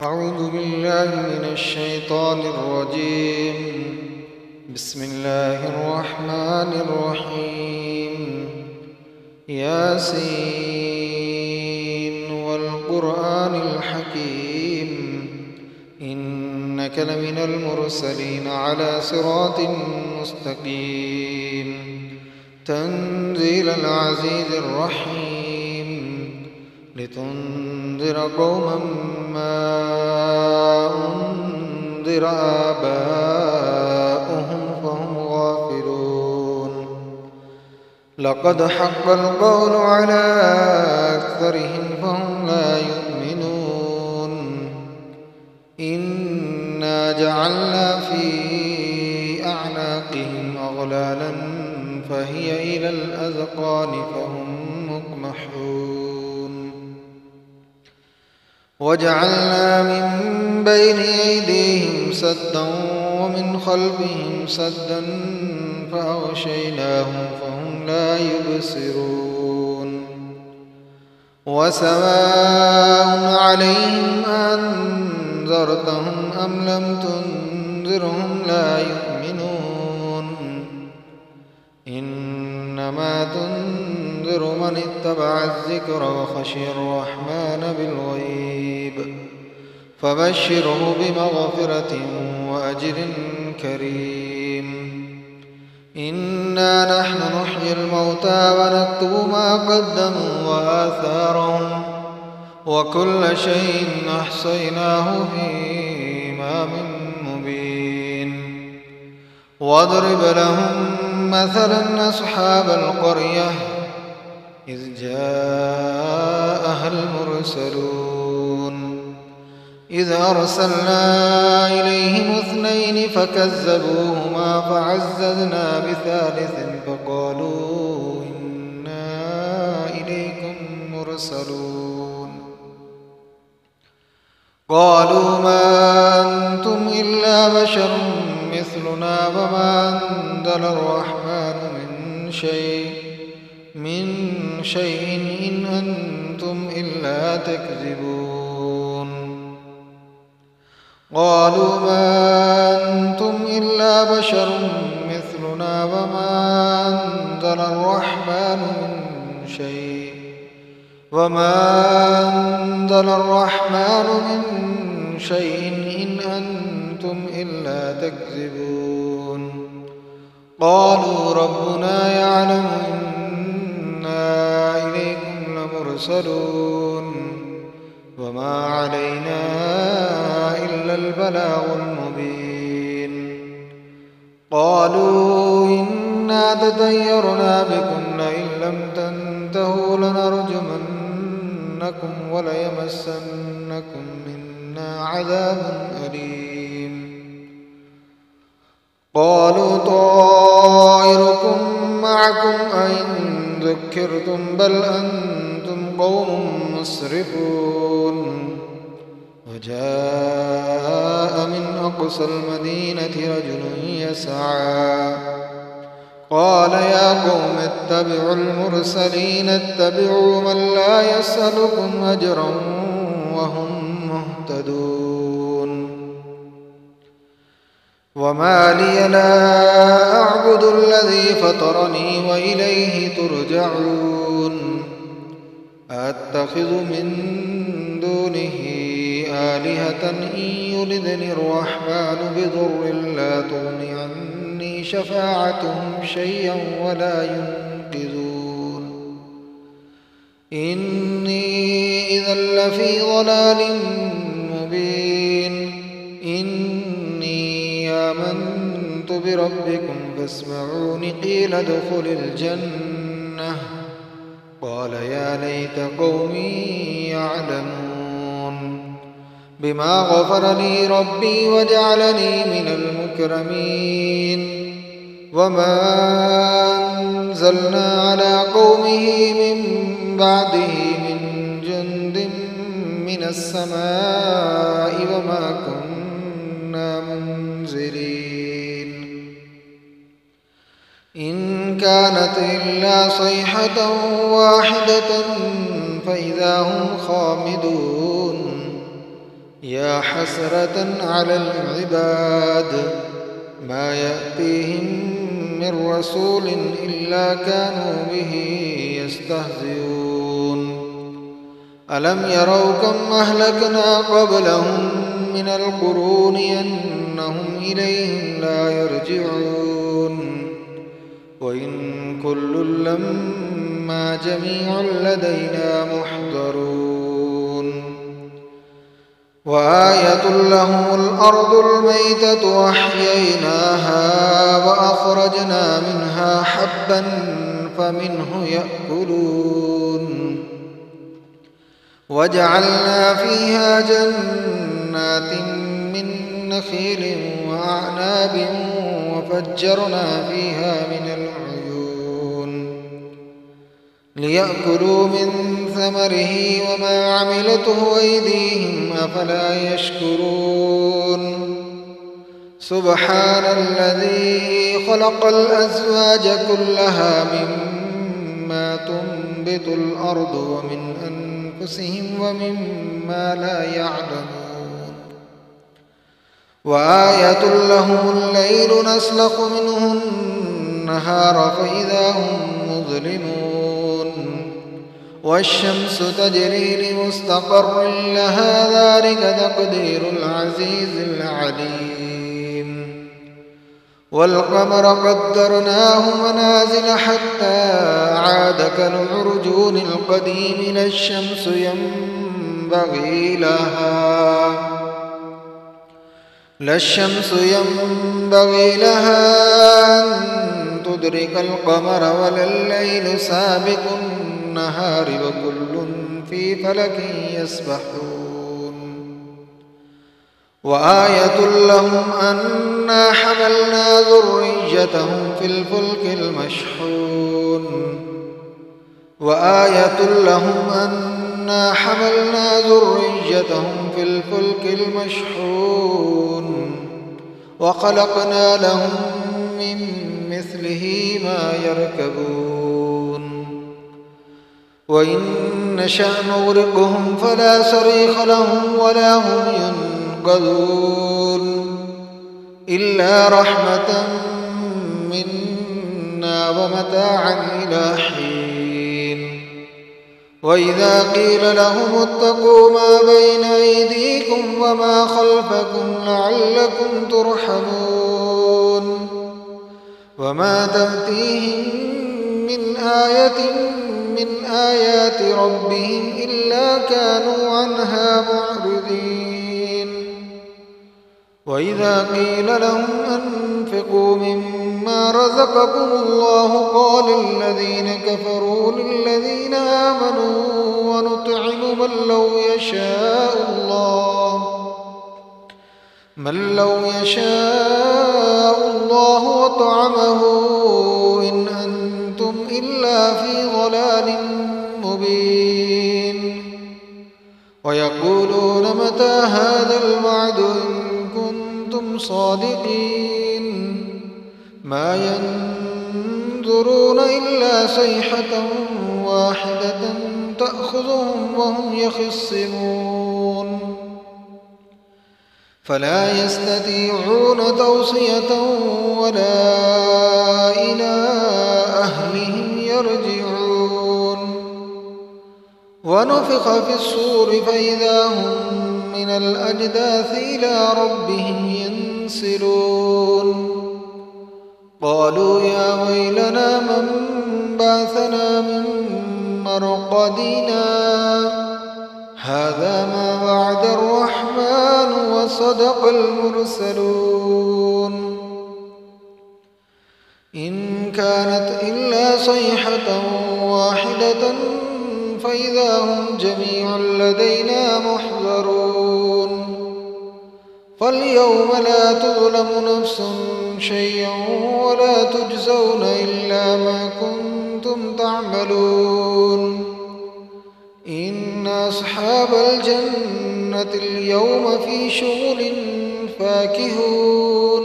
أعوذ بالله من الشيطان الرجيم. بسم الله الرحمن الرحيم. ياسين والقرآن الحكيم إنك لمن المرسلين على صراط مستقيم تنزيل العزيز الرحيم لتنذر قوما ما أنذر آباؤهم فهم غافلون. لقد حق القول على أكثرهم فهم لا يؤمنون. إنا جعلنا في أعناقهم أغلالا فهي إلى الأذقان فهم مقمحون. وجعلنا من بين أيديهم سدا ومن خلفهم سدا فأغشيناهم فهم لا يبصرون. وسواء عليهم أنذرتهم أم لم تنذرهم لا يؤمنون. إنما تنذر من اتبع الذكر وخشي الرحمن بالغيب فبشره بمغفرة وأجر كريم. إنا نحن نحيي الموتى ونكتب ما قدموا وآثارهم وكل شيء أحصيناه في إمام مبين. واضرب لهم مثلا أصحاب القرية إذ جاءها المرسلون إذ أرسلنا إليهم 2 فكذبوهما فعززنا بثالث فقالوا إنا إليكم مرسلون. قالوا ما أنتم إلا بشر مثلنا وما أنزل الرحمن من شيء إن أنتم إلا تكذبون. قالوا ما أنتم إلا بشر مثلنا وما أنزل الرحمن من شيء إن أنتم إلا تكذبون. قالوا ربنا يعلم إنا إليكم لمرسلون وما علينا إلا البلاغ المبين. قالوا إنا تطيرنا بكم لئن لم تنتهوا لنرجمنكم وليمسنكم منا عذاب أليم. قالوا طائركم معكم أئن ذكرتم بل أنتم قوم مسرفون. وجاء من أقصى المدينة رجل يسعى قال يا قوم اتبعوا المرسلين اتبعوا من لا يسألكم أجرا وهم مهتدون. وما لي لا أعبد الذي فطرني وإليه ترجعون. أتخذ من دونه آلهة إن يردني الرحمن بضر لا تغن عني شفاعتهم شيئا ولا ينقذون. إني إذا لفي ضلال مبين. إني آمنت بربكم فاسمعون قيل ادخل الجنة. قال يا ليت قومي يعلمون بما غفر لي ربي وجعلني من المكرمين. وما أنزلنا على قومه من بعده من جند من السماء وما كنا منزلين. إن كانت إلا صيحة واحدة فإذا هم خامدون. يا حسرة على العباد ما يأتيهم من رسول إلا كانوا به يستهزئون ألم يروا كم أهلكنا قبلهم من القرون أنهم إليهم لا يرجعون وإن كل لما جميع لدينا محضرون وآية لهم الأرض الميتة وأحييناها وأخرجنا منها حبا فمنه يأكلون وجعلنا فيها جنات من نخيل وأعناب وفجرنا فيها من العيون ليأكلوا من ثمره وما عملته أيديهم أفلا يشكرون سبحان الذي خلق الأزواج كلها مما تنبت الأرض ومن أنفسهم ومما لا يعلمون وآية لهم الليل نسلخ منه النهار فإذا هم مظلمون والشمس تجري لمستقر لها ذلك تقدير العزيز العليم والقمر قدرناه منازل حتى عاد كالعرجون القديم لا الشمس ينبغي لها أن تدرك القمر ولا الليل سابق النهار وكل في فلك يسبحون وآية لهم أنا حملنا ذريتهم في الفلك المشحون وخلقنا لهم من مثله ما يركبون وإن نشأ نغرقهم فلا صريخ لهم ولا هم ينقذون إلا رحمة منا ومتاعا إلى حين وإذا قيل لهم اتقوا ما بين أيديكم وما خلفكم لعلكم ترحمون وما تأتيهم من آية من آيات ربهم إلا كانوا عنها معرضين وإذا قيل لهم أنفقوا مما رزقكم الله قال الذين كفروا للذين آمنوا ونطعم من لو يشاء الله وطعمه إن أنتم إلا في ضلال مبين ويقولون متى هذا الوعد إن كنتم صادقين ما ينظرون إلا صيحة واحدة تأخذهم وهم يخصمون فلا يستطيعون توصية ولا إلى أهلهم يرجعون ونفخ في الصور فإذا هم من الأجداث إلى ربهم ينسلون قالوا يا ويلنا من بعثنا من مرقدنا هذا ما وعد الرحمن وصدق المرسلون إن كانت إلا صيحة واحدة فإذا هم جميع لدينا محضرون فاليوم لا تظلم نفس شيئا ولا تجزون إلا ما كنتم تعملون إن أصحاب الجنة اليوم في شغل فاكهون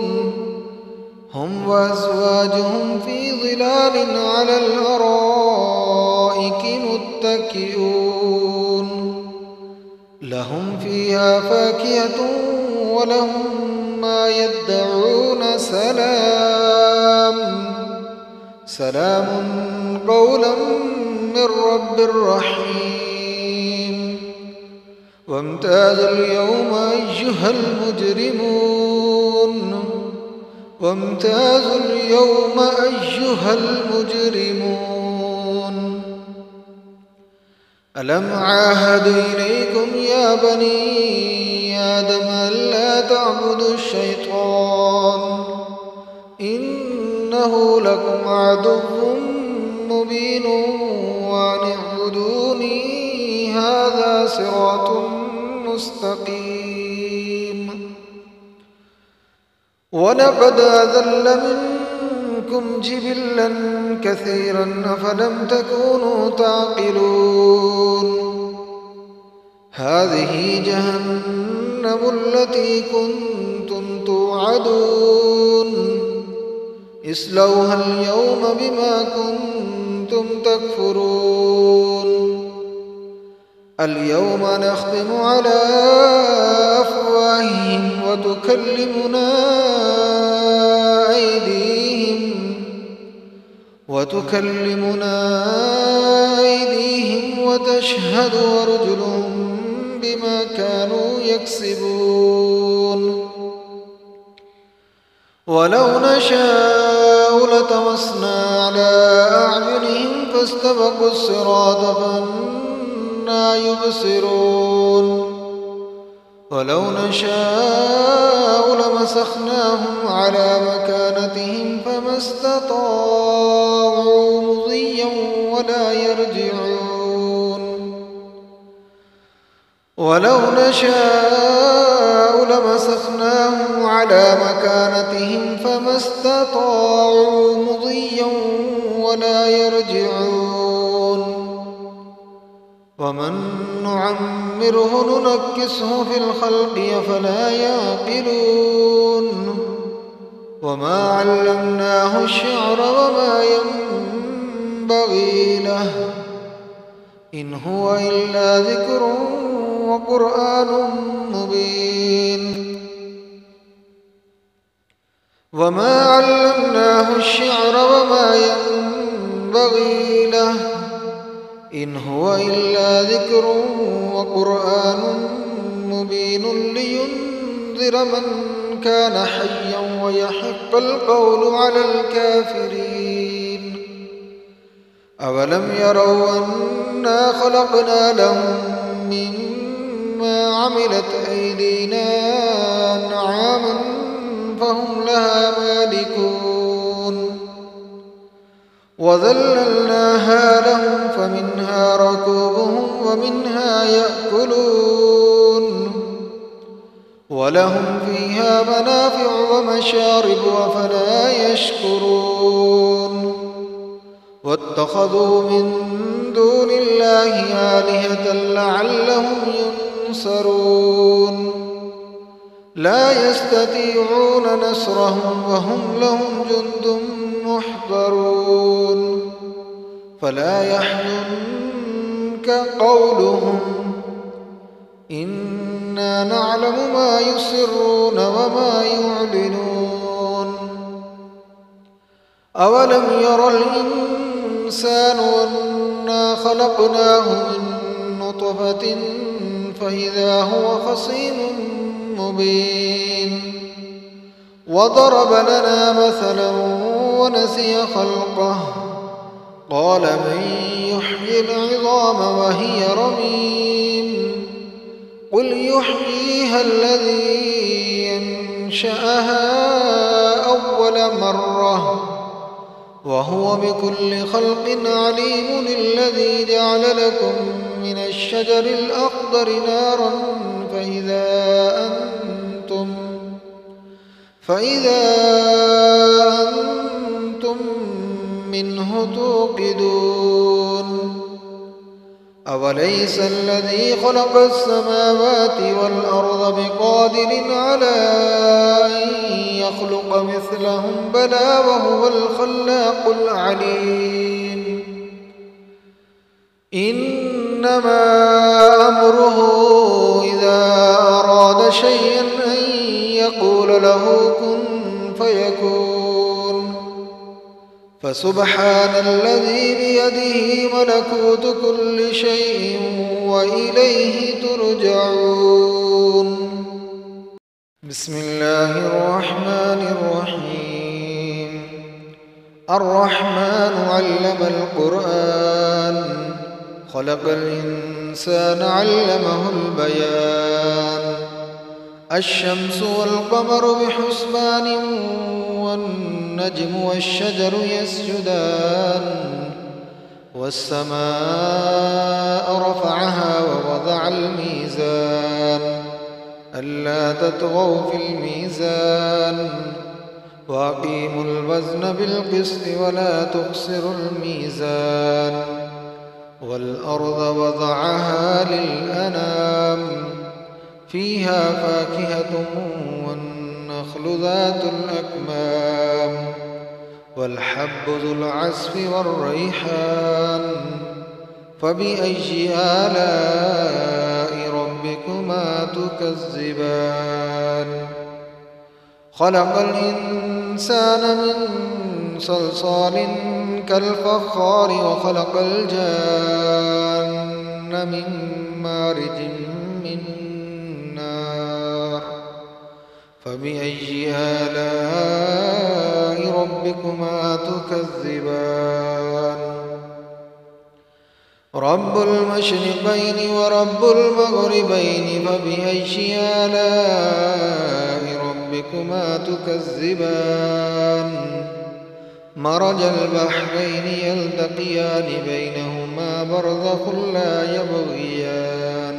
هم وأزواجهم في ظلال على الأرائك متكئون لهم فيها فاكهة ولهم ما يدعون. سلام قولا من رب رحيم. وامتازوا اليوم أيها المجرمون. ألم عاهد إليكم يا بني آدم ألا تعبدوا الشيطان إنه لكم عدو مبين وأن اعبدوني هذا صراط مستقيم. ولقد أذل منكم جبلا كثيرا أفلم تكونوا تعقلون. هذه جهنم التي كنتم توعدون اصلوها اليوم بما كنتم تكفرون. اليوم نختم على أفواههم وتكلمنا أيديهم وتشهد أرجلهم بما كانوا يكسبون. ولو نشاء لطمسنا على أعينهم فاستبقوا الصراط فأنى يبصرون. ولو نشاء لمسخناهم على مكانتهم فما استطاعوا مضيا ولا يرجعون. ولو نشاء لمسخناهم على مكانتهم فما استطاعوا مضيا ولا يرجعون. ومن نعمره ننكسه في الخلق أفلا يعقلون. وما علمناه الشعر وما ينبغي له إن هو إلا ذكر وقرآن مبين. وما علمناه الشعر وما ينبغي له إن هو إلا ذكر وقرآن مبين لينذر من كان حيا ويحق القول على الكافرين. أولم يروا أنا خلقنا لهم مما عملت أيدينا أنعاما فهم لها مالكون. وذللناها لهم فمنها ركوبهم ومنها يأكلون. ولهم فيها منافع ومشارب أفلا يشكرون. واتخذوا من دون الله آلهة لعلهم ينصرون. لا يستطيعون نصرهم وهم لهم جند محضرون. فلا يحزنك قولهم إنا نعلم ما يسرون وما يعلنون. أولم ير الإنسان أنا خلقناه من نطفة فإذا هو خصيم مبين. وضرب لنا مثلا ونسي خلقه قال من يحيي العظام وهي رميم قل يحييها الذي ينشأها أول مرة وهو بكل خلق عليم. الذي جعل لكم من الشجر الأخضر نارا فإذا أنتم منه توقدون. أوليس الذي خلق السماوات والأرض بقادر على أن يخلق مثلهم بلى وهو الخلاق العليم. إنما أمره إذا أراد شيئا أن يقول له كن فيكون فسبحان الذي بيده ملكوت كل شيء وإليه ترجعون. بسم الله الرحمن الرحيم. الرحمن علم القرآن خلق الإنسان علمه البيان. الشمس والقمر بحسبان والنجم والشجر يسجدان والسماء رفعها ووضع الميزان ألا تطغوا في الميزان وأقيموا الوزن بالقسط ولا تخسروا الميزان. والأرض وضعها للأنام فيها فاكهة والنخل ذات الأكمام والحب ذو العصف والريحان فبأي آلاء ربكما تكذبان. خلق الإنسان من صلصال كالفخار وخلق الجان من مارج من نار فبأي آلاء ربكما تكذبان. رب المشرقين ورب المغربين فبأي آلاء ربكما تكذبان. مرج البحرين يلتقيان بينهما برزخ لا يبغيان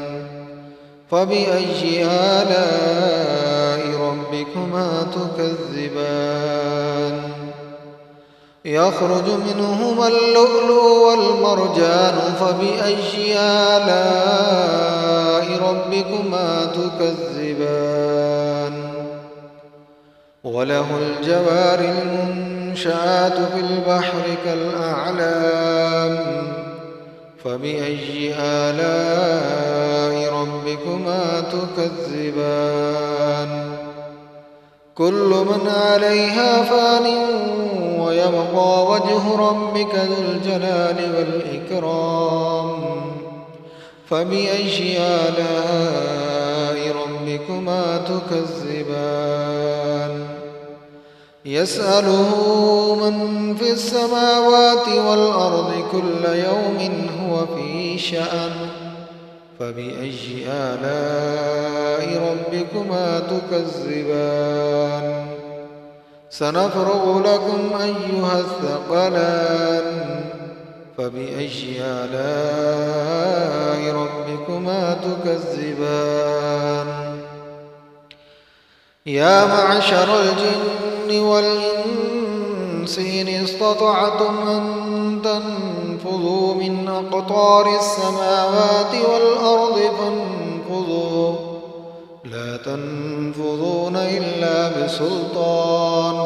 فبأي آلاء ربكما تكذبان. يخرج منهما اللؤلؤ والمرجان فبأي آلاء ربكما تكذبان. وله الجوار المنشآت في البحر كالأعلام فبأي آلاء ربكما تكذبان. كل من عليها فان ويبقى وجه ربك ذو الجلال والإكرام فبأي آلاء ربكما تكذبان. يسأله من في السماوات والأرض كل يوم هو في شأن فبأي آلاء ربكما تكذبان. سنفرغ لكم أيها الثقلان فبأي آلاء ربكما تكذبان. يا معشر الجن والإنس إن استطعتم أن تنفذوا من أقطار السماوات والأرض فانفذوا لا تنفذون إلا بسلطان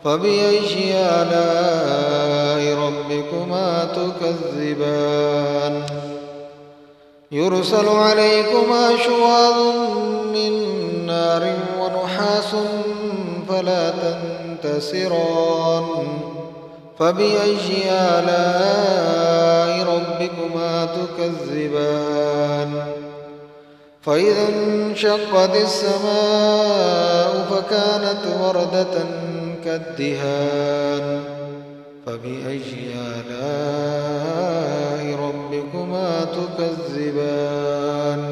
فبأي آلاء ربكما تكذبان. يرسل عليكما شواظ من نار ونحاس فلا تنتصران فبأي آلاء ربكما تكذبان. فإذا انشقت السماء فكانت وردة كالدهان فبأي آلاء ربكما تكذبان.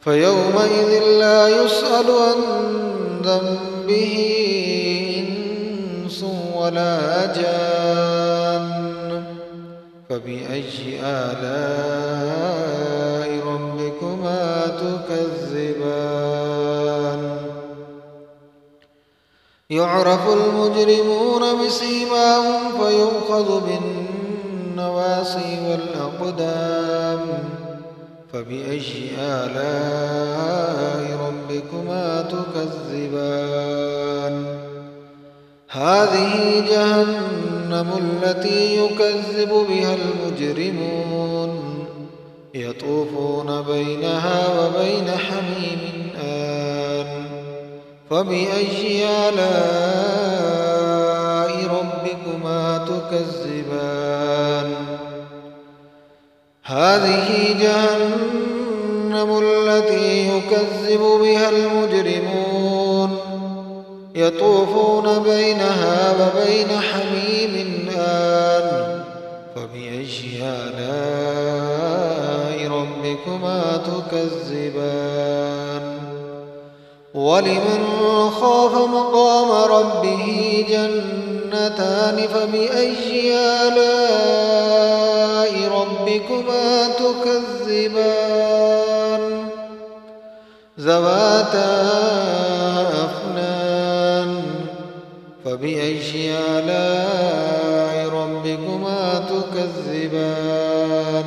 فيومئذ لا يسأل عن ذنبه إنس ولا جان فبأي آلاء ربكما تكذبان. يعرف المجرمون بسيماهم فيؤخذ بالنواصي والأقدام فبأي آلاء ربكما تكذبان. هذه جهنم التي يكذب بها المجرمون يطوفون بينها وبين حميم آن فبأي آلاء ربكما تكذبان هذه جهنم التي يكذب بها المجرمون يطوفون بينها وبين حميم آن فبأي آلاء ربكما تكذبان ولمن خاف مقام ربه جنتان فبأي آلاء ربكما تكذبان ذواتا أفنان فبأي آلاء ربكما تكذبان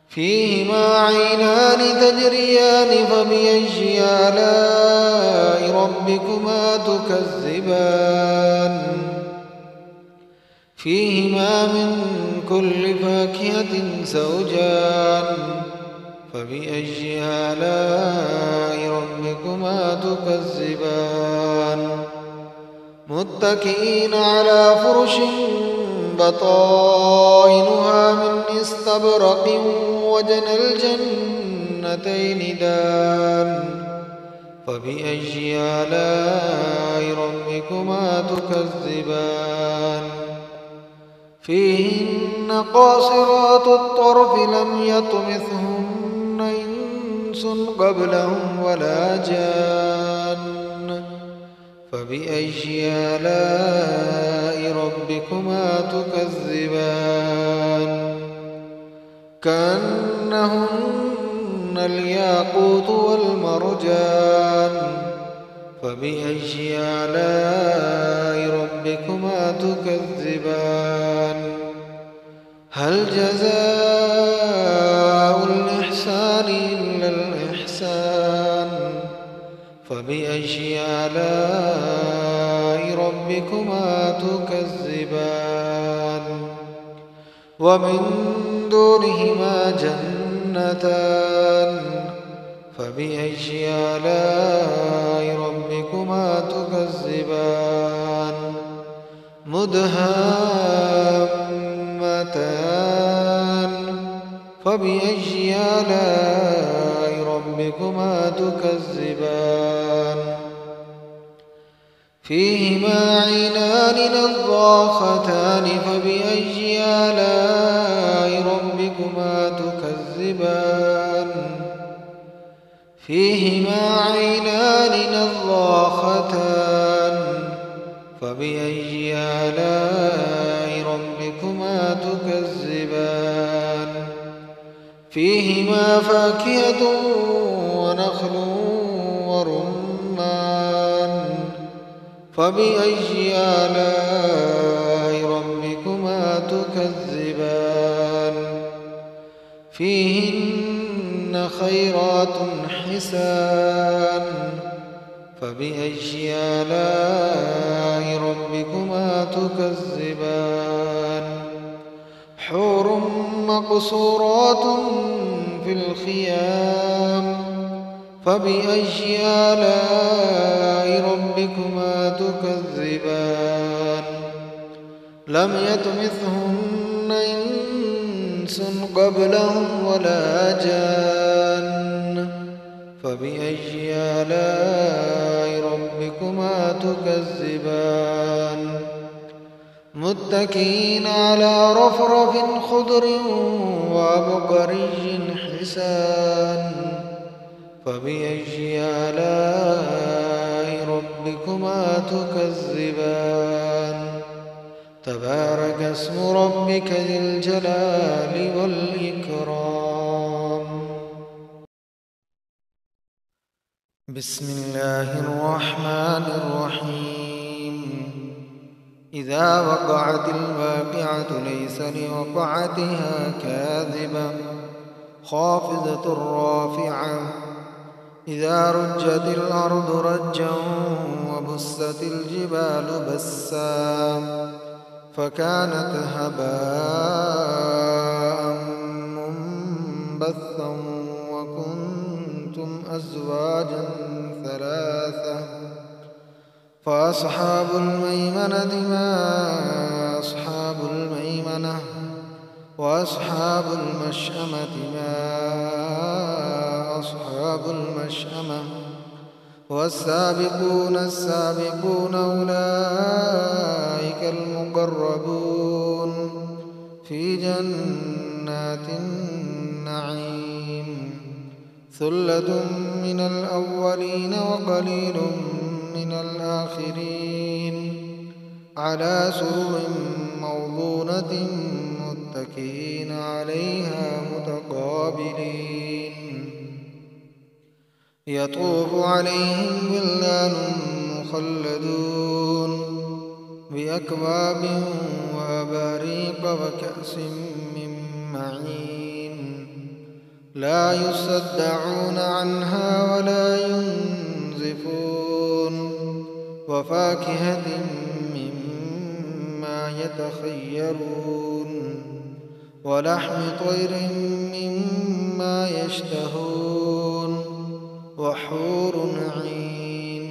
فيهما عينان تجريان فبأي آلاء ربكما تكذبان فيهما من كل فاكهة زوجان فبأي آلاء ربكما تكذبان متكئين على فرش بطائنها من استبرق وجنى الجنتين دان فبأي آلاء ربكما تكذبان فيهن قاصرات الطرف لم يطمثهن إنس قبلهم ولا جان فبأي آلاء ربكما تكذبان كأنهن الياقوت والمرجان فبأي آلاء ربكما تكذبان هل جزاء الإحسان إلا الإحسان فبأي آلاء ربكما تكذبان ومن دونهما جنتان فبأي آلاء ربكما تكذبان مدهامتان فبأي آلاء ربكما تكذبان فيهما عينان نضاختان فبأي آلاء ربكما تكذبان فيهما عينان نضاختان فبأي آلاء ربكما تكذبان فيهما فاكهة ونخل ورمان فبأي آلاء ربكما تكذبان فيهن خيرات حسان فبأي آلاء ربكما تكذبان حور مقصورات في الخيام فبأي آلاء ربكما تكذبان لم يطمثهن إنس قبلهم ولا جان فبأي آلاء ربكما تكذبان متكئين على رفرف خضر وعبقري حسان فبأي آلاء ربكما تكذبان تبارك اسم ربك ذي الجلال والإكرام بسم الله الرحمن الرحيم إذا وقعت الواقعة ليس لوقعتها كاذبة خافضة رافعة إذا رجت الأرض رجا وبست الجبال بسا فكانت هباء كنتم أزواجا ثلاثة فأصحاب الميمنة ما أصحاب الميمنة وأصحاب المشأمة ما أصحاب المشأمة والسابقون السابقون أولئك المقربون في جنات النعيم ثلة من الأولين وقليل من الآخرين على سرر موضونة متكئين عليها متقابلين يطوف عليهم ولدان مخلدون بأكواب وأباريق وكأس من معين لا يصدعون عنها ولا ينزفون وفاكهة مما يتخيرون ولحم طير مما يشتهون وحور عين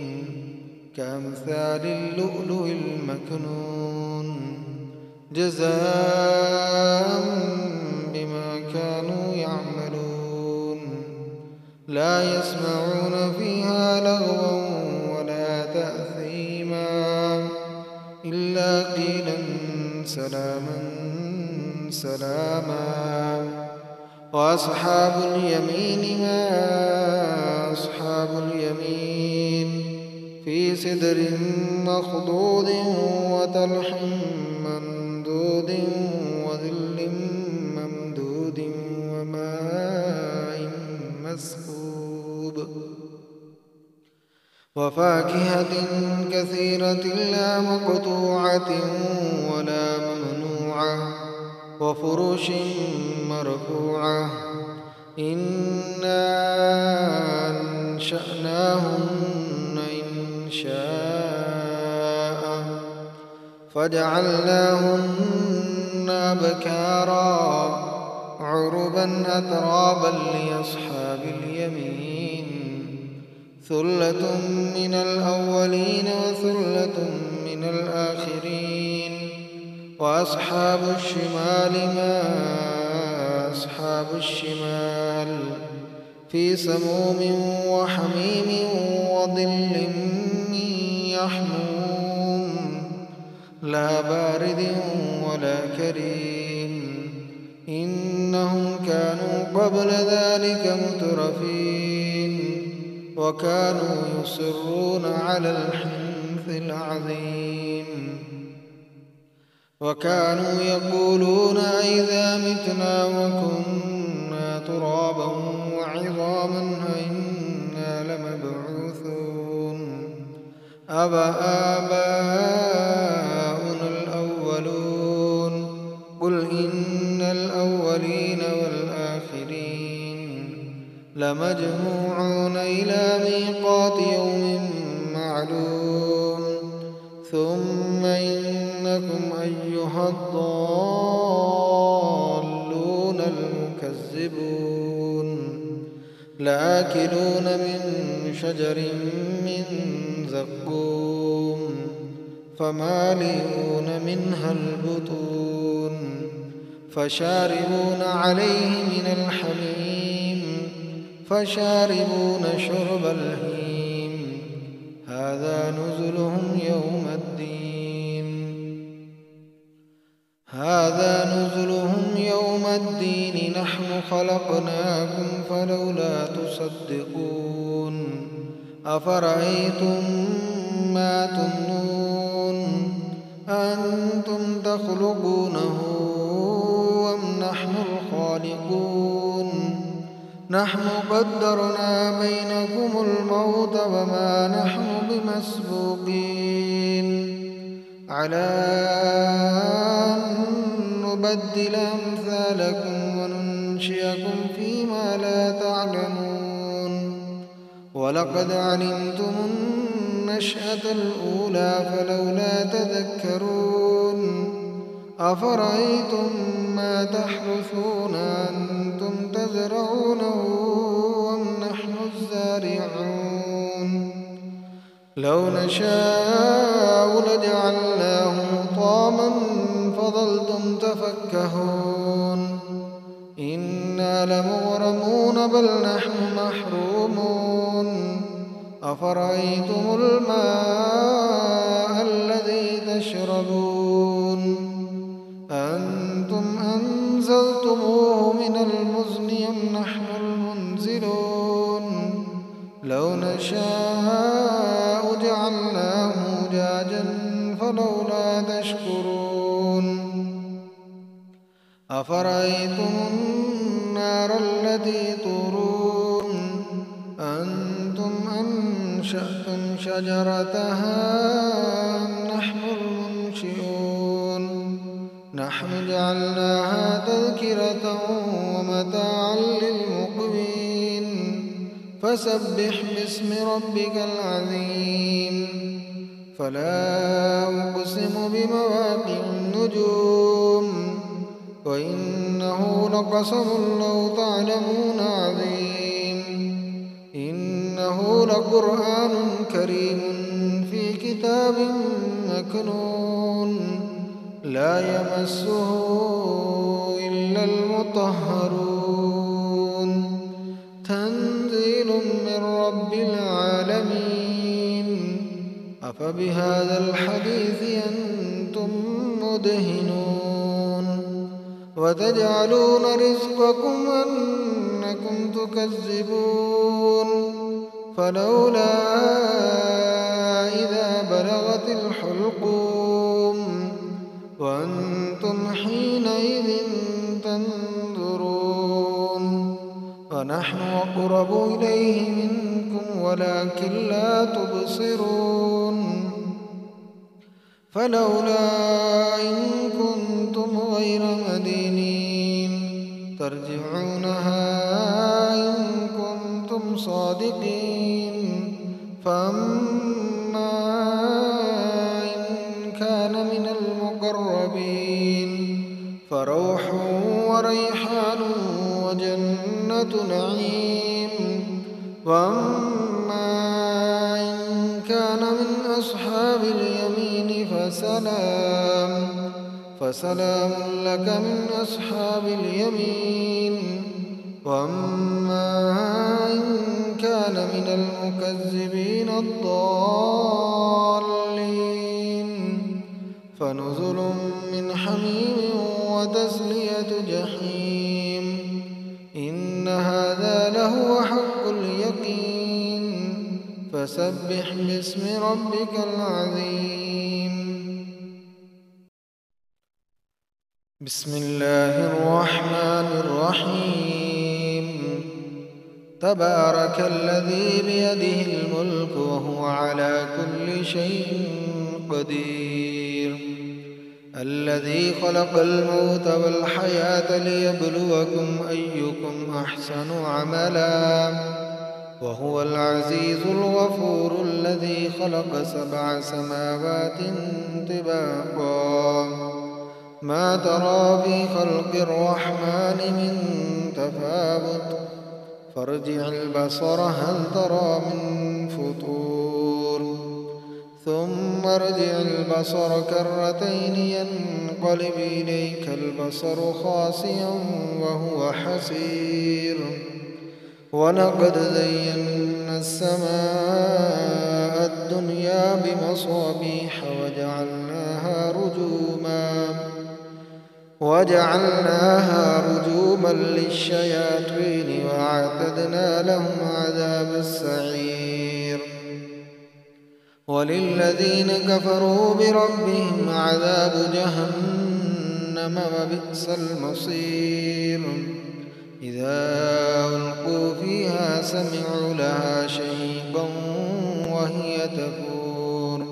كأمثال اللؤلؤ المكنون جزاء بما كانوا يعملون لا يسمعون فيها لغوا ولا تأثيما إلا قيلا سلاما سلاما وأصحاب اليمين ما أصحاب اليمين في سدر مخضود وطلح ممدود وظل ممدود وماء مسكوب وفاكهة كثيرة لا مقطوعة ولا ممنوعة وفرش مرفوعة إنا أنشأناهن إنشاء فجعلناهن أبكارا عربا أترابا لأصحاب اليمين ثلة من الأولين وثلة من الآخرين وأصحاب الشمال ما أصحاب الشمال في سموم وحميم وظل من يحموم لا بارد ولا كريم إنهم كانوا قبل ذلك مترفين وكانوا يصرون على الحنث العظيم وكانوا يقولون أئذا متنا وكنا ترابا وعظاما أئنا لمبعوثون أبآباؤنا الأولون قل إن الأولين والآخرين لمجموعون إلى ميقات يوم معلوم ثم إنكم أيها الضالون المكذبون لآكلون من شجر من زقوم فمالئون منها البطون فشاربون عليه من الحميم فشاربون شرب الهيم هذا نزلهم يوم الدين هذا نزلهم يوم الدين نحن خلقناكم فلولا تصدقون أفرأيتم ما تمنون أنتم تخلقونه أم نحن الخالقون نحن قدرنا بينكم الموت وما نحن بمسبوقين على أن نبدل أمثالكم وننشئكم فيما لا تعلمون ولقد علمتم النشأة الأولى فلولا تذكرون أفرأيتم ما تحرثون أنتم تزرعونه أم نحن لو نشاء لجعلناه حطاما فظلتم تفكهون إنا لمغرمون بل نحن محرومون أفرأيتم الماء الذي تشربون أنتم أنزلتموه من المزن أم نحن المنزلون لو نشاء جعلناه أجاجا فلولا تشكرون أفرأيتم النار التي تورون أنتم أنشأتم شجرتها أم نحن المنشئون نحن جعلناها تذكرة ومتاعا للمقوين فسبح باسم ربك العظيم فلا أقسم بمواقع النجوم وإنه لقسم لو تعلمون عظيم إنه لقرآن كريم في كتاب مكنون لا يمسه إلا المطهرون تنزيل من رب العالمين أفبهذا الحديث أنتم مدهنون وتجعلون رزقكم أنكم تكذبون فلولا إذا بلغت الحلقوم وأنتم حينئذ تنظرون ونحن أقرب إليه منكم ولكن لا تبصرون فلولا إن كنتم غير مدينين ترجعونها إن كنتم صادقين فأما إن كان من المقربين فروح وريحان وجنة نعيم وأما إن كان من أصحاب اليمين فسلام لك من أصحاب اليمين وأما إن كان من المكذبين الضالين فنزل من حميم وتسلية جحيم إن هذا لهو حق اليقين فسبح باسم ربك العظيم بسم الله الرحمن الرحيم تبارك الذي بيده الملك وهو على كل شيء قدير الذي خلق الموت والحياة ليبلوكم أيكم أحسن عملا وهو العزيز الغفور الذي خلق 7 سماوات طباقا ما ترى في خلق الرحمن من تفاوت فارجع البصر هل ترى من فطور ثم ارجع البصر كرتين ينقلب إليك البصر خاسئا وهو حسير ولقد زينا السماء الدنيا بمصابيح وجعلناها رجوما للشياطين وأعتدنا لهم عذاب السعير وللذين كفروا بربهم عذاب جهنم وبئس المصير إذا ألقوا فيها سمعوا لها شهيقا وهي تفور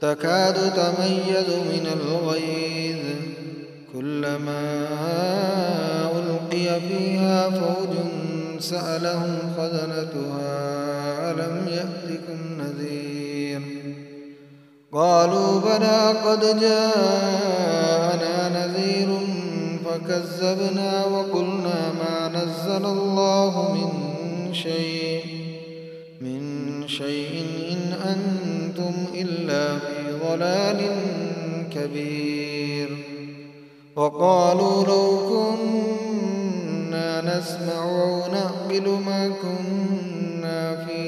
تكاد تميز من الغيظ كلما ألقي فيها فوج سألهم خزنتها ألم يأتكم نذير قالوا بلى قد جاءنا نذير فكذبنا وقلنا ما نزل الله من شيء إن أنتم إلا في ضلال كبير. وقالوا لو كنا نسمع أو نعقل ما كنا في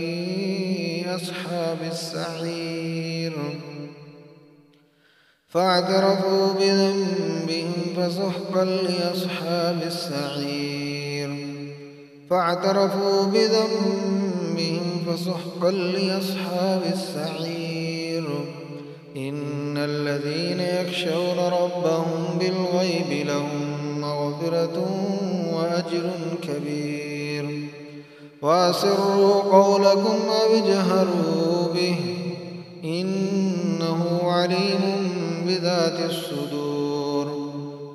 أصحاب السعير. فاعترفوا بذنبهم فسحقا لأصحاب السعير. فاعترفوا بذنبهم فسحقا لأصحاب السعير. إن الذين يخشون ربهم بالغيب لهم مغفرة وأجر كبير. وأسروا قولكم أو اجهروا به إنه عليم بذات الصدور.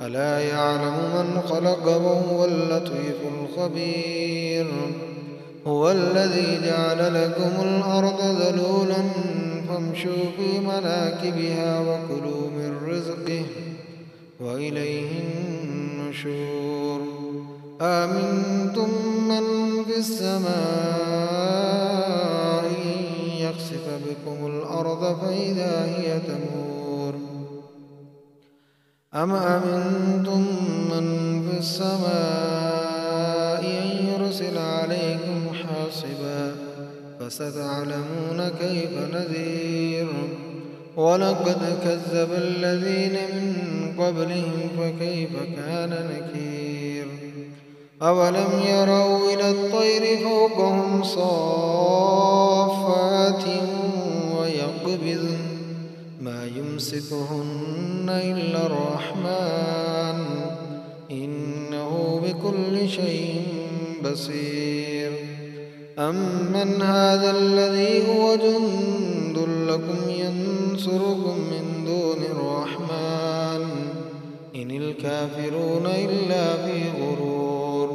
ألا يعلم من خلق وهو اللطيف الخبير. هو الذي جعل لكم الأرض ذلولا فامشوا في مناكبها وكلوا من رزقه وإليه النشور. آمنتم من في السماء أن يخسف بكم الأرض فإذا هي تمور. أم أمنتم من في السماء أن يرسل عليكم حاصبا فستعلمون كيف نذير. ولقد كذب الذين من قبلهم فكيف كان نكير. أولم يروا إلى الطير فوقهم صافات ويقبضن ما يمسكهن إلا الرحمن إنه بكل شيء بصير. أمن هذا الذي هو جند لكم ينصركم من دون الرحمن إن الكافرون إلا في غرور.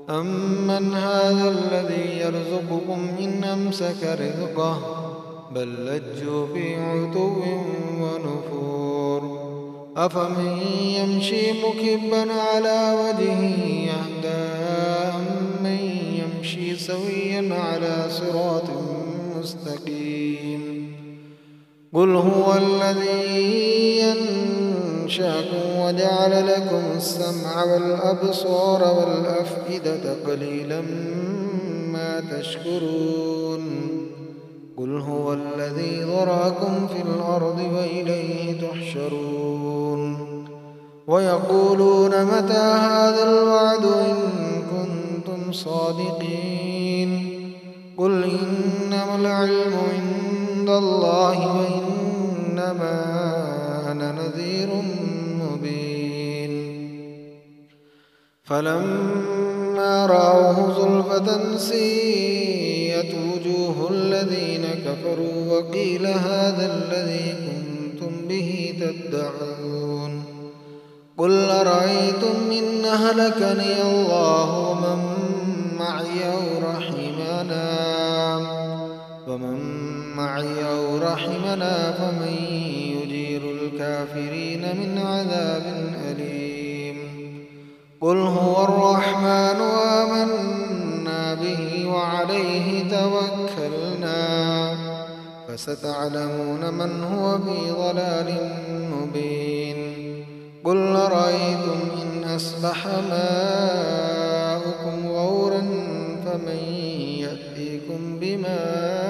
أمن هذا الذي يرزقكم إن أمسك رزقه بل لجوا في عتو ونفور. أفمن يمشي مكبا على وجهه يهدى أمن يمشي سويا على صراط مستقيم. قل هو الذي أنشأكم وجعل لكم السمع والأبصار والأفئدة قليلا ما تشكرون. قل هو الذي ذرأكم في الأرض وإليه تحشرون. ويقولون متى هذا الوعد إن كنتم صادقين. قل إنما العلم عند الله وإنما أنا نذير مبين. فلما رأوه زلفة سيئت وجوه الذين كفروا وقيل هذا الذي كنتم به تدعون. قل أرأيتم إن أهلكني الله ومن معي أو رحمنا فمن يجير الكافرين من عذاب أليم. قل هو الرحمن آمنا به وعليه توكلنا فستعلمون من هو في ضلال مبين. قل أرأيتم إن أصبح ماؤكم غورا فمن يأتيكم بماء